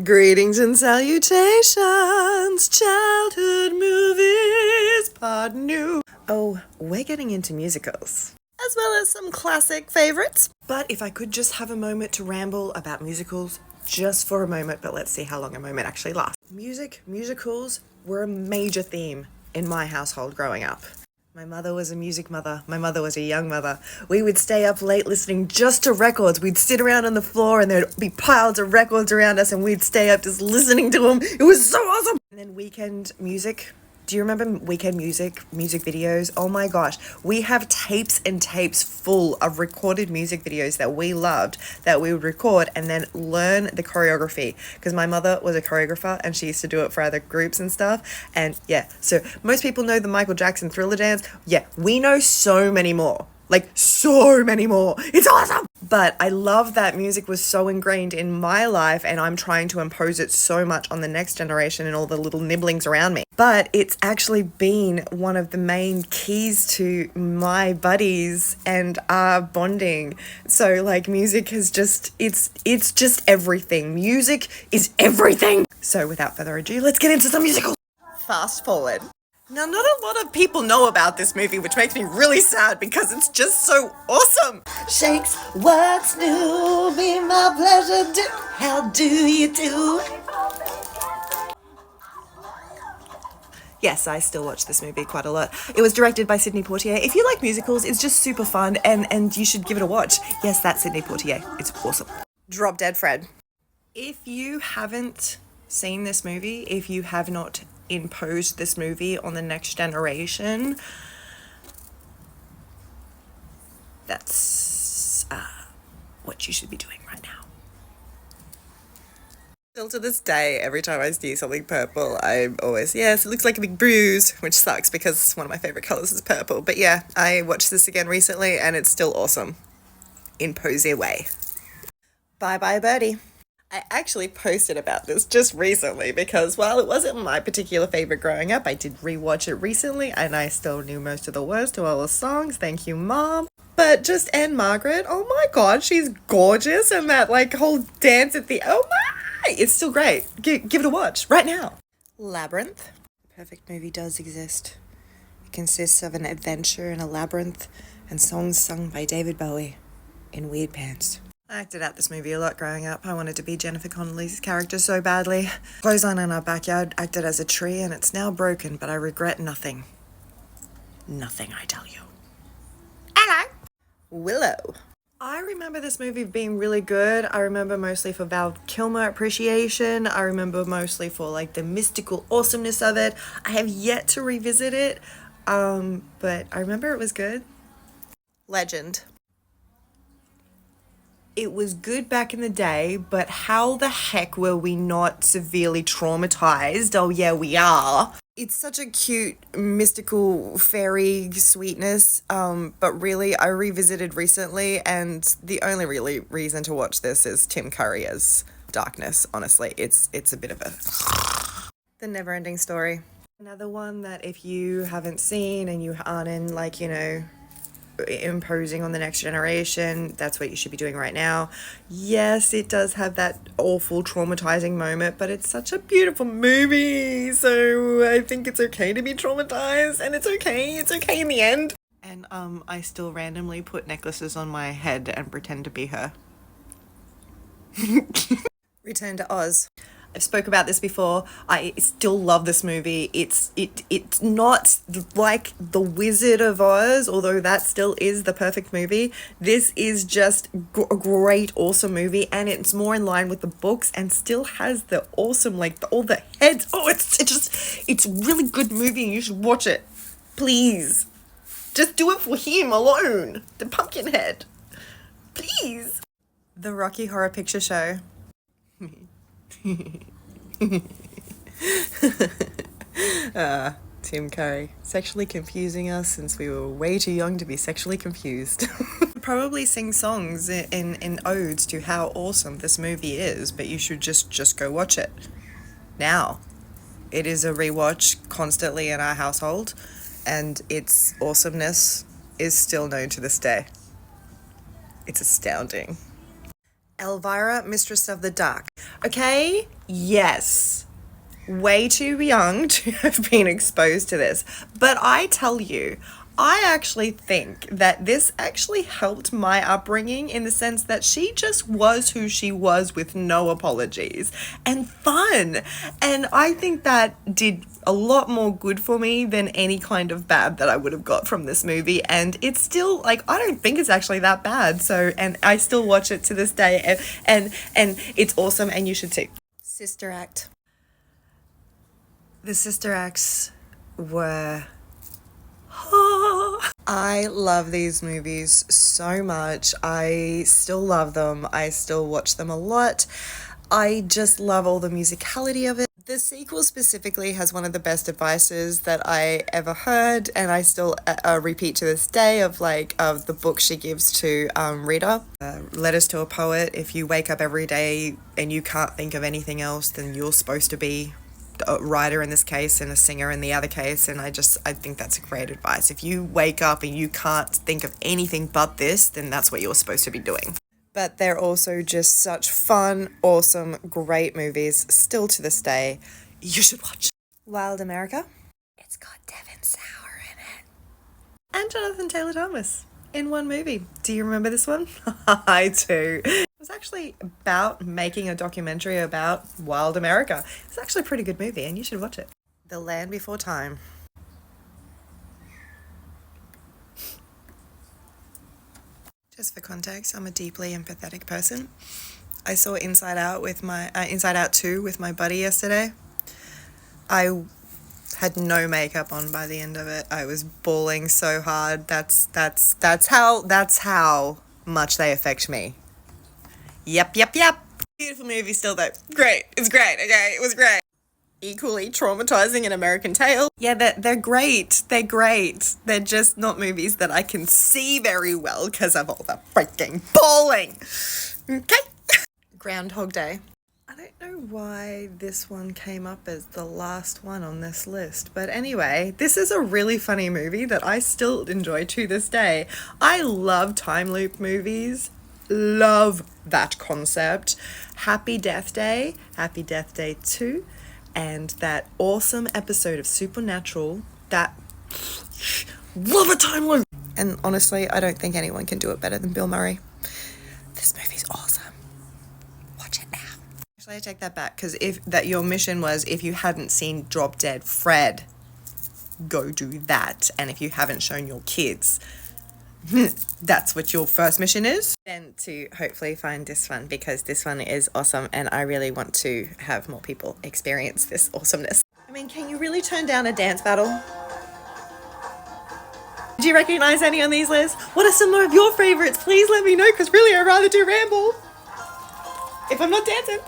Greetings and salutations, childhood movies, part new. Oh, we're getting into musicals, as well as some classic favorites. But if I could just have a moment to ramble about musicals, just for a moment, but let's see how long a moment actually lasts. Musicals were a major theme in my household growing up. My mother was a music mother. My mother was a young mother. We would stay up late listening just to records. We'd sit around on the floor and there'd be piles of records around us and we'd stay up just listening to them. It was so awesome. And then weekend music. Do you remember weekend music videos? Oh my gosh. We have tapes and tapes full of recorded music videos that we loved that we would record and then learn the choreography. Because my mother was a choreographer and she used to do it for other groups and stuff. And yeah, so most people know the Michael Jackson Thriller dance. Yeah, we know so many more. Like, so many more. It's awesome! But I love that music was so ingrained in my life and I'm trying to impose it so much on the next generation and all the little nibblings around me. But it's actually been one of the main keys to my buddies and our bonding. So, like, music has just, it's just everything. Music is everything! So, without further ado, let's get into some musicals! Fast forward. Now, not a lot of people know about this movie, which makes me really sad because it's just so awesome. Shakes, what's new? Be my pleasure. How do you do? Yes, I still watch this movie quite a lot. It was directed by Sidney Poitier. If you like musicals, it's just super fun and you should give it a watch. Yes, that's Sidney Poitier. It's awesome. Drop Dead Fred. If you haven't seen this movie, if you have not imposed this movie on the next generation, that's what you should be doing right now. Still to this day, every time I see something purple, I'm always, yes, it looks like a big bruise, which sucks because one of my favorite colors is purple. But yeah, I watched this again recently and it's still awesome in posy way. Bye bye birdie. I actually posted about this just recently because while it wasn't my particular favorite growing up, I did rewatch it recently and I still knew most of the words to all the songs. Thank you, Mom. But just Anne Margaret, oh my god, she's gorgeous, and that like whole dance at the, oh my, it's still great. Give it a watch right now. Labyrinth. The perfect movie does exist. It consists of an adventure in a labyrinth and songs sung by David Bowie in weird pants. I acted out this movie a lot growing up. I wanted to be Jennifer Connelly's character so badly. Clothesline in our backyard acted as a tree and it's now broken, but I regret nothing. Nothing, I tell you. Hello. Willow. I remember this movie being really good. I remember mostly for Val Kilmer appreciation. I remember mostly for like the mystical awesomeness of it. I have yet to revisit it, but I remember it was good. Legend. It was good back in the day, but how the heck were we not severely traumatized? Oh yeah, we are. It's such a cute, mystical, fairy sweetness, but really, I revisited recently, and the only really reason to watch this is Tim Curry as Darkness, honestly. It's a bit of a... The Never-Ending Story. Another one that if you haven't seen and you aren't in, like, you know, imposing on the next generation, that's what you should be doing right now. Yes, it does have that awful traumatizing moment, but it's such a beautiful movie, so I think it's okay to be traumatized, and it's okay in the end. And I still randomly put necklaces on my head and pretend to be her. Return to Oz. I've spoke about this before. I still love this movie. It's not like The Wizard of Oz, although that still is the perfect movie. This is just a great, awesome movie, and it's more in line with the books and still has the awesome, like, all the heads. Oh, it's a really good movie. You should watch it. Please. Just do it for him alone. The pumpkin head. Please. The Rocky Horror Picture Show. Tim Curry sexually confusing us since we were way too young to be sexually confused. Probably sing songs in odes to how awesome this movie is, but you should just go watch it now. It is a rewatch constantly in our household, and its awesomeness is still known to this day. It's astounding. Elvira, Mistress of the Dark. Okay, yes. Way too young to have been exposed to this. But I tell you, I actually think that this actually helped my upbringing in the sense that she just was who she was with no apologies and fun. And I think that did a lot more good for me than any kind of bad that I would have got from this movie. And it's still like, I don't think it's actually that bad. So, and I still watch it to this day, and it's awesome, and you should too. Sister Act. The sister acts were... I love these movies so much. I still love them. I still watch them a lot. I just love all the musicality of it. The sequel specifically has one of the best advices that I ever heard, and I still repeat to this day of the book she gives to Rita. Letters to a Poet. If you wake up every day and you can't think of anything else, then you're supposed to be a writer in this case and a singer in the other case. And I think that's a great advice. If you wake up and you can't think of anything but this, then that's what you're supposed to be doing. But they're also just such fun, awesome, great movies still to this day. You should watch Wild America. It's got Devin Sauer in it. And Jonathan Taylor Thomas in one movie. Do you remember this one? I do. It was actually about making a documentary about Wild America. It's actually a pretty good movie, and you should watch it. The Land Before Time. Just for context, I'm a deeply empathetic person. I saw Inside Out with my Inside Out 2 with my buddy yesterday. I had no makeup on by the end of it. I was bawling so hard. That's how much they affect me. Yep. Beautiful movie still though. Great. It's great. Okay, it was great. Equally traumatizing An American Tale. Yeah, they're great. They're great. They're just not movies that I can see very well because of all the freaking bawling. Okay. Groundhog Day. I don't know why this one came up as the last one on this list, but anyway, this is a really funny movie that I still enjoy to this day. I love time loop movies. Love that concept. Happy Death Day 2, and that awesome episode of Supernatural that love a time loop. And honestly, I don't think anyone can do it better than Bill Murray. This movie's awesome. Watch it now. Actually, I take that back, because your mission was if you hadn't seen Drop Dead Fred, go do that. And if you haven't shown your kids, that's what your first mission is. Then to hopefully find this one, because this one is awesome and I really want to have more people experience this awesomeness. I mean, can you really turn down a dance battle? Did you recognize any on these lists? What are some more of your favorites? Please let me know, because really I'd rather do Ramble if I'm not dancing.